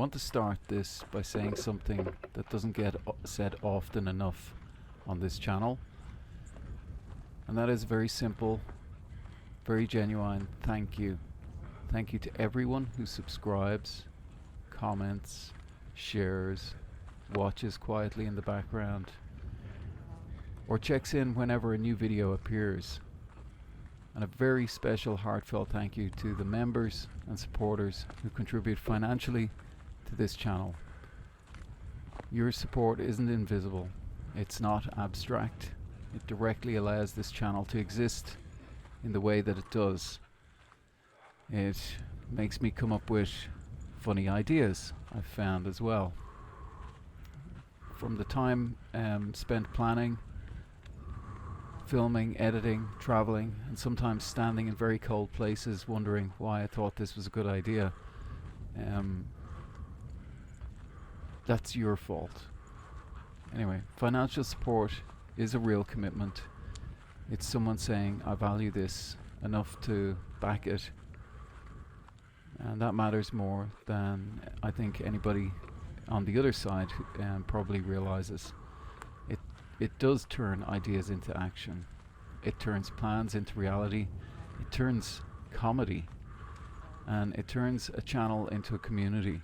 want to start this by saying something that doesn't get said often enough on this channel, and that is very simple, very genuine thank you. Thank you to everyone who subscribes, comments, shares, watches quietly in the background, or checks in whenever a new video appears. And a very special heartfelt thank you to the members and supporters who contribute financially to this channel. Your support isn't invisible, it's not abstract. It directly allows this channel to exist in the way that it does. It makes me come up with funny ideas, I've found as well. From the time spent planning, filming, editing, traveling, and sometimes standing in very cold places wondering why I thought this was a good idea. That's your fault. Anyway, financial support is a real commitment. It's someone saying, I value this enough to back it. And that matters more than I think anybody on the other side probably realizes. It does turn ideas into action. It turns plans into reality. It turns comedy. And it turns a channel into a community.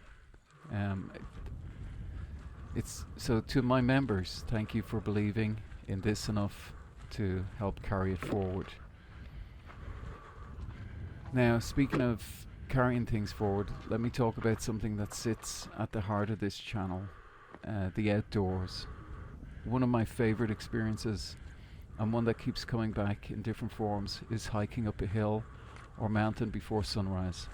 So to my members, thank you for believing in this enough to help carry it forward. Now, speaking of carrying things forward, let me talk about something that sits at the heart of this channel, the outdoors. One of my favorite experiences, and one that keeps coming back in different forms, is hiking up a hill or mountain before sunrise.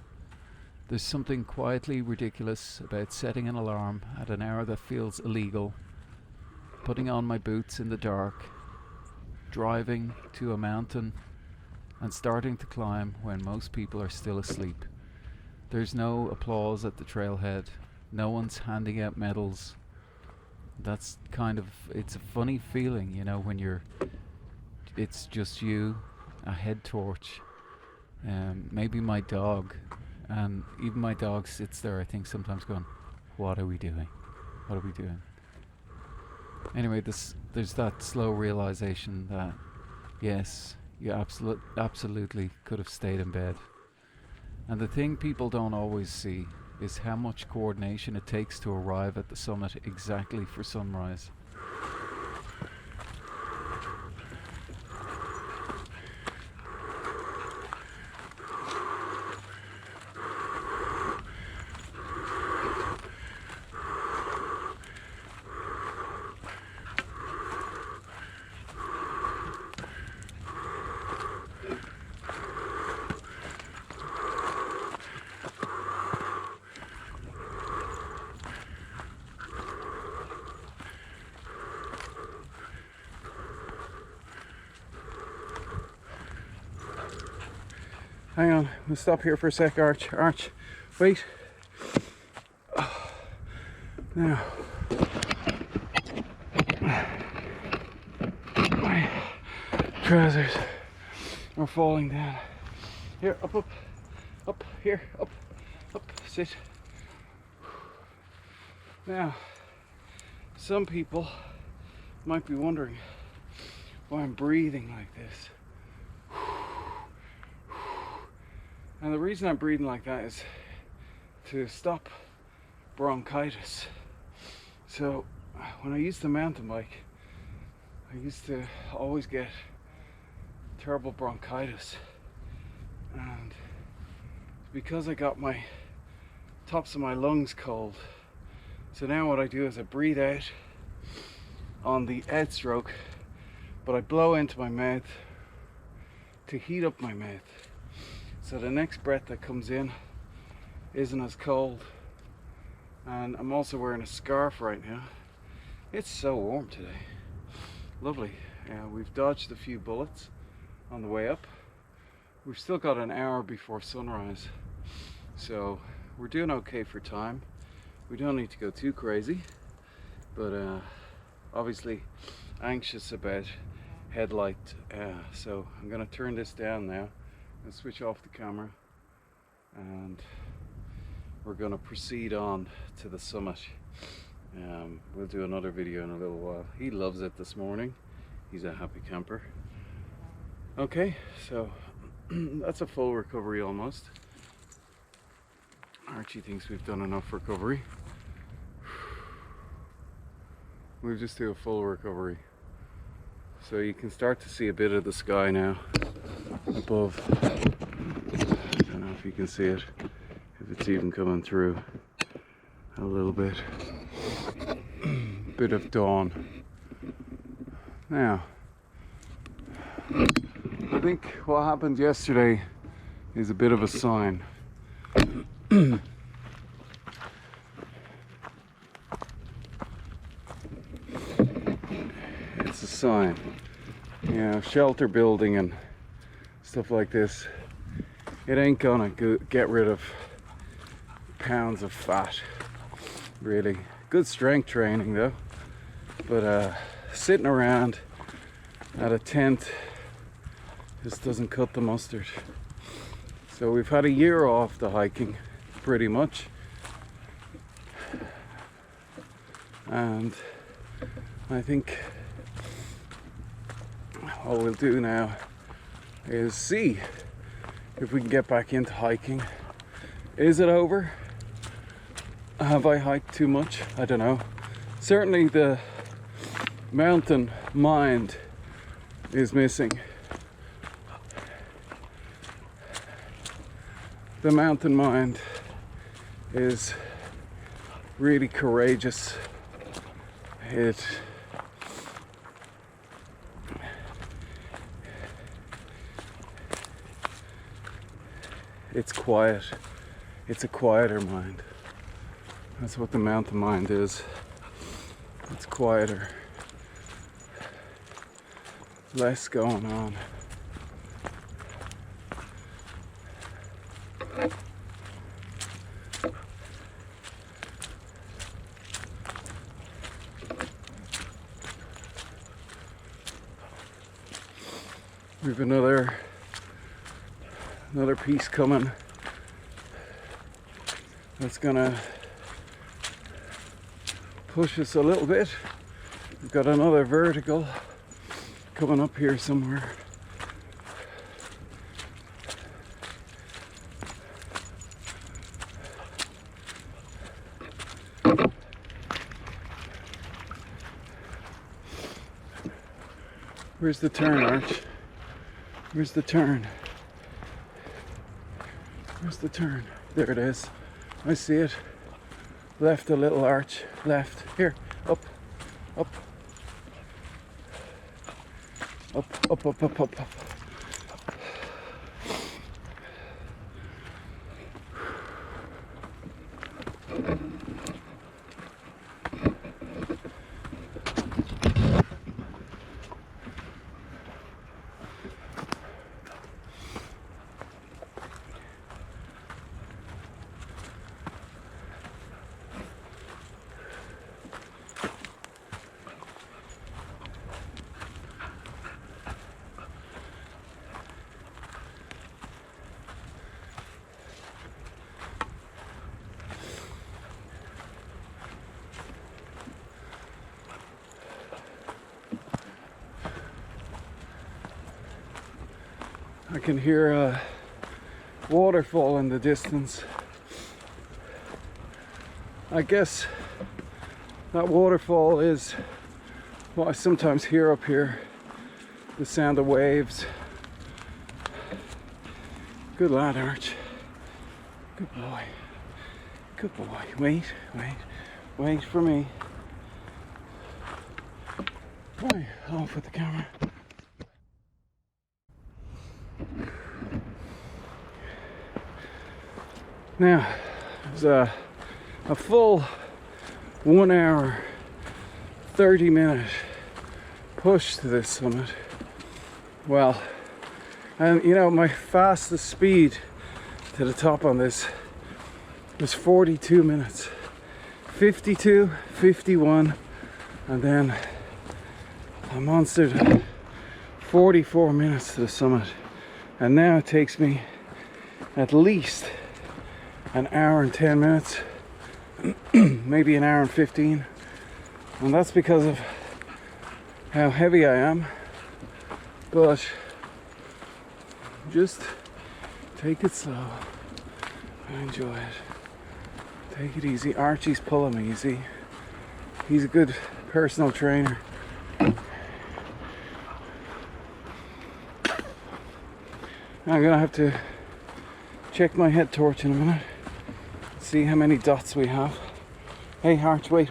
There's something quietly ridiculous about setting an alarm at an hour that feels illegal, putting on my boots in the dark, driving to a mountain, and starting to climb when most people are still asleep. There's no applause at the trailhead, no one's handing out medals. That's it's a funny feeling, you know, when it's just you, a head torch, maybe my dog, and even my dog sits there, I think, sometimes going, what are we doing? What are we doing? Anyway, there's that slow realization that, yes, you absolutely could have stayed in bed. And the thing people don't always see is how much coordination it takes to arrive at the summit exactly for sunrise. Hang on, we'll stop here for a sec, Arch, wait. Oh, now, my trousers are falling down. Here, up, here, up, sit. Now, some people might be wondering why I'm breathing like this. And the reason I'm breathing like that is to stop bronchitis. So when I used to mountain bike, I used to always get terrible bronchitis. And because I got my tops of my lungs cold, so now what I do is I breathe out on the outstroke, but I blow into my mouth to heat up my mouth. So the next breath that comes in isn't as cold. And I'm also wearing a scarf right now. It's so warm today. Lovely. We've dodged a few bullets on the way up. We've still got an hour before sunrise. So we're doing okay for time. We don't need to go too crazy. But obviously anxious about headlight. So I'm going to turn this down now and switch off the camera, and we're going to proceed on to the summit. We'll do another video in a little while. He loves it this morning. He's a happy camper. Okay, so that's a full recovery almost. Archie thinks we've done enough recovery. We'll just do a full recovery. So you can start to see a bit of the sky now above. I don't know if you can see it, if it's even coming through a little bit. Bit of dawn. Now, I think what happened yesterday is a bit of a sign. It's a sign. You know, shelter building and stuff like this, it ain't gonna get rid of pounds of fat, really. Good strength training though, but sitting around at a tent just doesn't cut the mustard. So we've had a year off the hiking, pretty much, and I think what we'll do now is see if we can get back into hiking. Is it over? Have I hiked too much? I don't know. Certainly the mountain mind is missing. The mountain mind is really courageous. It's quiet. It's a quieter mind. That's what the mountain mind is. It's quieter. Less going on. We've another piece coming that's gonna push us a little bit. We've got another vertical coming up here somewhere. Where's the turn, Arch? Where's the turn? Where's the turn? There it is. I see it. Left a little arch. Left. Here. Up. Up. Up, up, up, up, up, up. I can hear a waterfall in the distance. I guess that waterfall is what I sometimes hear up here, the sound of waves. Good lad, Arch. Good boy. Good boy. Wait, wait, wait for me. Right, I'll put the camera. Now, there's a full 1 hour, 30-minute push to this summit. Well, and you know, my fastest speed to the top on this was 42 minutes. 52, 51, and then I monstered 44 minutes to the summit. And now it takes me at least an hour and 10 minutes, maybe an hour and 15, and that's because of how heavy I am. But just take it slow and enjoy it. Take it easy. Archie's pulling me, you see. He's a good personal trainer. I'm gonna have to check my head torch in a minute, see how many dots we have. Hey Arch, wait.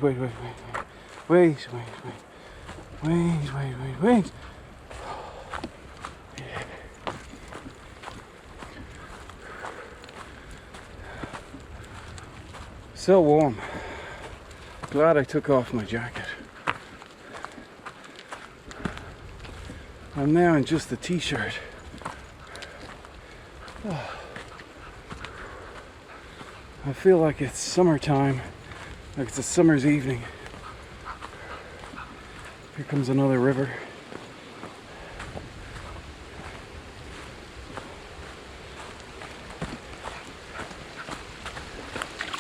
So warm. Glad I took off my jacket. I'm now in just a t-shirt. I feel like it's summertime, like it's a summer's evening. Here comes another river.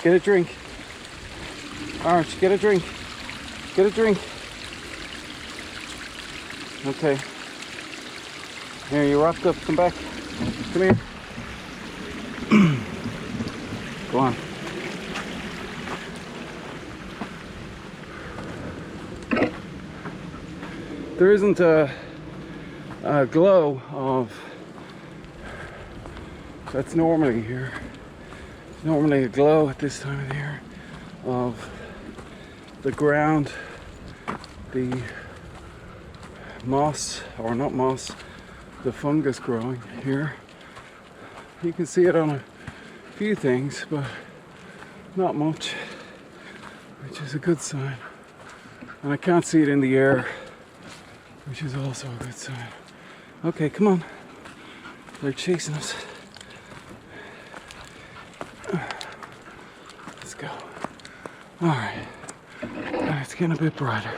Get a drink. Arch, get a drink. Get a drink. Okay. Here, you rocked up. Come back. Come here. Go on. There isn't a glow of that's normally here. There's normally a glow at this time of the year of the ground, the moss, or not moss, the fungus growing here. You can see it on a few things, but not much, which is a good sign. And I can't see it in the air, which is also a good sign. Okay, come on. They're chasing us. Let's go. All right. And it's getting a bit brighter.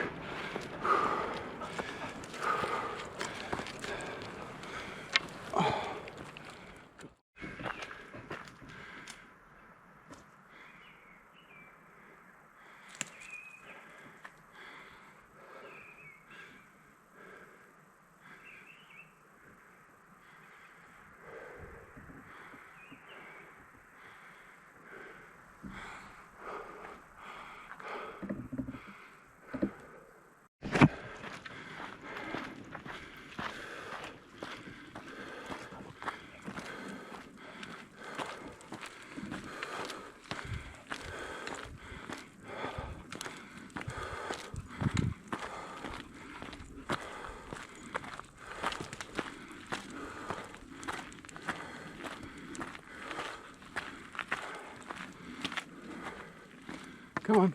Come on.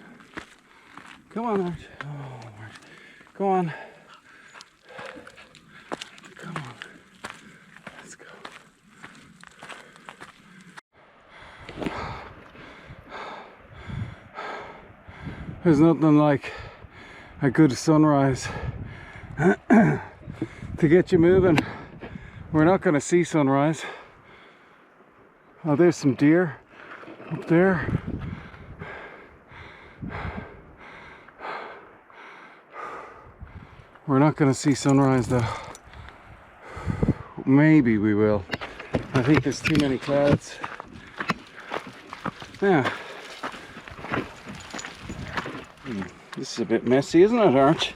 Come on, Arch. Oh, Arch. Go on. Come on. Let's go. There's nothing like a good sunrise to get you moving. We're not going to see sunrise. Oh, there's some deer up there. We're not going to see sunrise though. Maybe we will. I think there's too many clouds. Yeah. This is a bit messy, isn't it, Arch?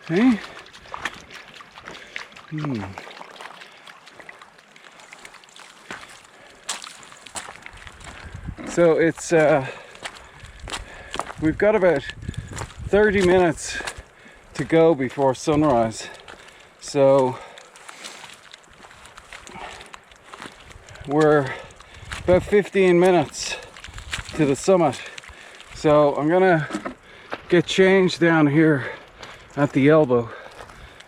Hey? So it's we've got about 30 minutes to go before sunrise, so we're about 15 minutes to the summit. So I'm gonna get changed down here at the elbow,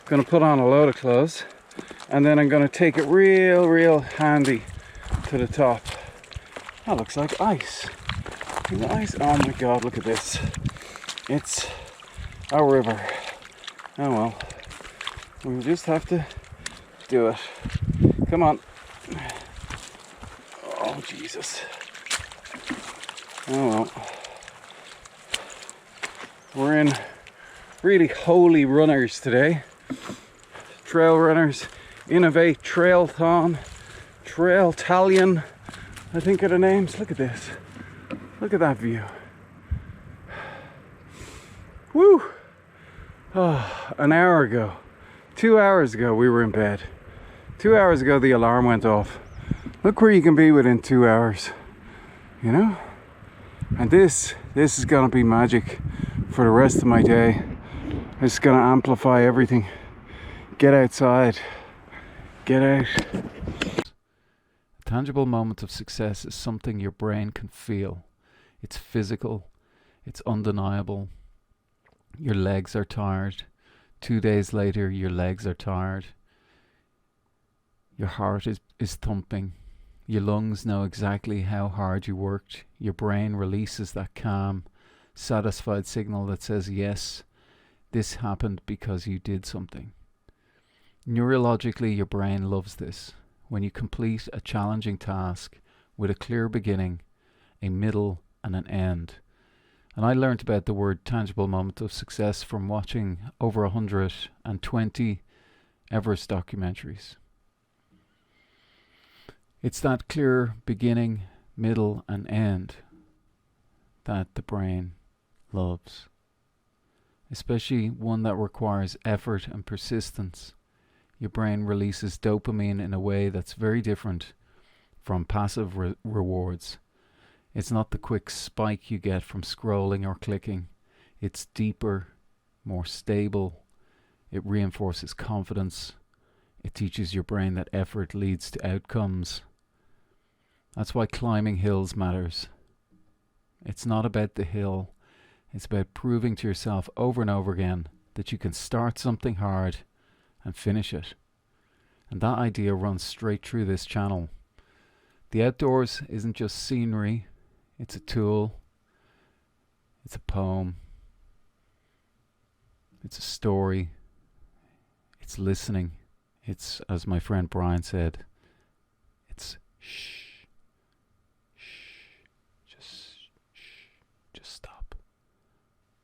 gonna put on a load of clothes, and then I'm gonna take it real handy to the top. That looks like ice. Is it ice? Oh my god, look at this. It's a river. Oh well, we just have to do it. Come on. Oh Jesus. Oh well. We're in really holy runners today. Trail runners, Innovate Trailthon, Trailtalion, I think are the names. Look at this. Look at that view. Woo! Oh, an hour ago, 2 hours ago we were in bed. 2 hours ago the alarm went off. Look where you can be within 2 hours, you know? And this is gonna be magic for the rest of my day. It's gonna amplify everything. Get outside, get out. A tangible moment of success is something your brain can feel. It's physical, it's undeniable. Your legs are tired. 2 days later, your legs are tired. Your heart is thumping. Your lungs know exactly how hard you worked. Your brain releases that calm, satisfied signal that says, yes, this happened because you did something. Neurologically, your brain loves this. When you complete a challenging task with a clear beginning, a middle, and an end. And I learned about the word tangible moment of success from watching over 120 Everest documentaries. It's that clear beginning, middle, and end that the brain loves. Especially one that requires effort and persistence. Your brain releases dopamine in a way that's very different from passive rewards. It's not the quick spike you get from scrolling or clicking. It's deeper, more stable. It reinforces confidence. It teaches your brain that effort leads to outcomes. That's why climbing hills matters. It's not about the hill. It's about proving to yourself over and over again that you can start something hard and finish it. And that idea runs straight through this channel. The outdoors isn't just scenery. It's a tool. It's a poem. It's a story. It's listening. It's, as my friend Brian said, it's shh. Just stop.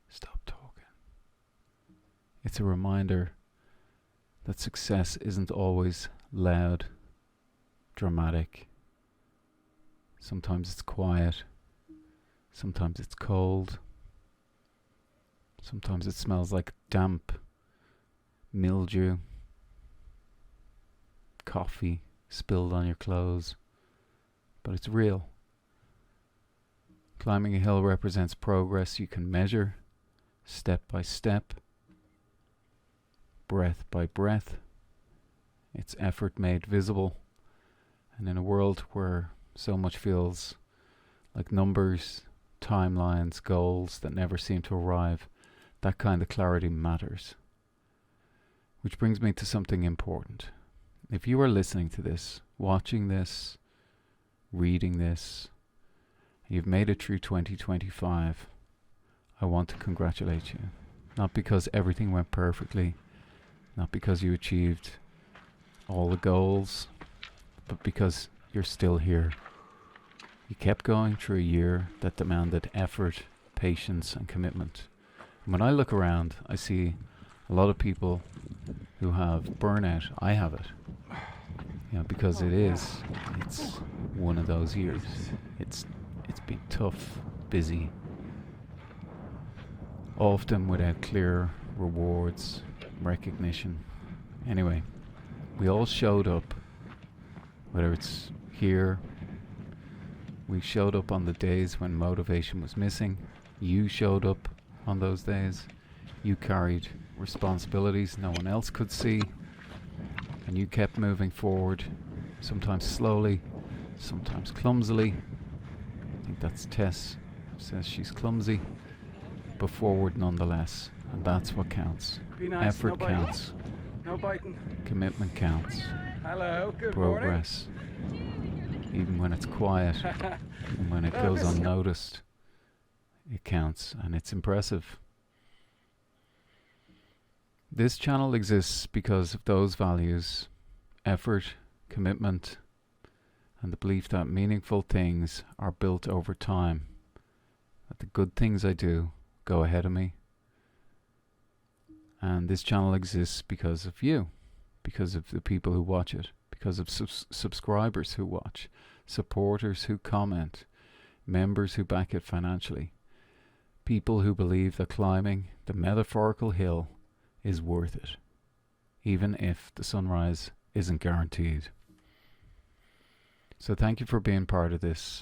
Stop talking. It's a reminder that success isn't always loud, dramatic. Sometimes it's quiet. Sometimes it's cold. Sometimes it smells like damp mildew, coffee spilled on your clothes. But it's real. Climbing a hill represents progress you can measure, step by step, breath by breath. It's effort made visible. And in a world where so much feels like numbers, timelines, goals that never seem to arrive, that kind of clarity matters. Which brings me to something important. If you are listening to this, watching this, reading this, you've made it through 2025, I want to congratulate you. Not because everything went perfectly, not because you achieved all the goals, but because you're still here. You kept going through a year that demanded effort, patience, and commitment. And when I look around, I see a lot of people who have burnout. I have it. You know, because it's one of those years. It's been tough, busy, often without clear rewards, recognition. Anyway, we all showed up, whether it's here. We showed up on the days when motivation was missing. You showed up on those days. You carried responsibilities no one else could see. And you kept moving forward, sometimes slowly, sometimes clumsily. I think that's Tess, says she's clumsy, but forward nonetheless. And that's what counts. Be nice, Effort no counts. No biting. Commitment counts. Hello, good Progress. Even when it's quiet, and when it goes unnoticed, it counts, and it's impressive. This channel exists because of those values: effort, commitment, and the belief that meaningful things are built over time, that the good things I do go ahead of me. And this channel exists because of you, because of the people who watch it, because of subscribers who watch, supporters who comment, members who back it financially, people who believe that climbing the metaphorical hill is worth it, even if the sunrise isn't guaranteed. So thank you for being part of this.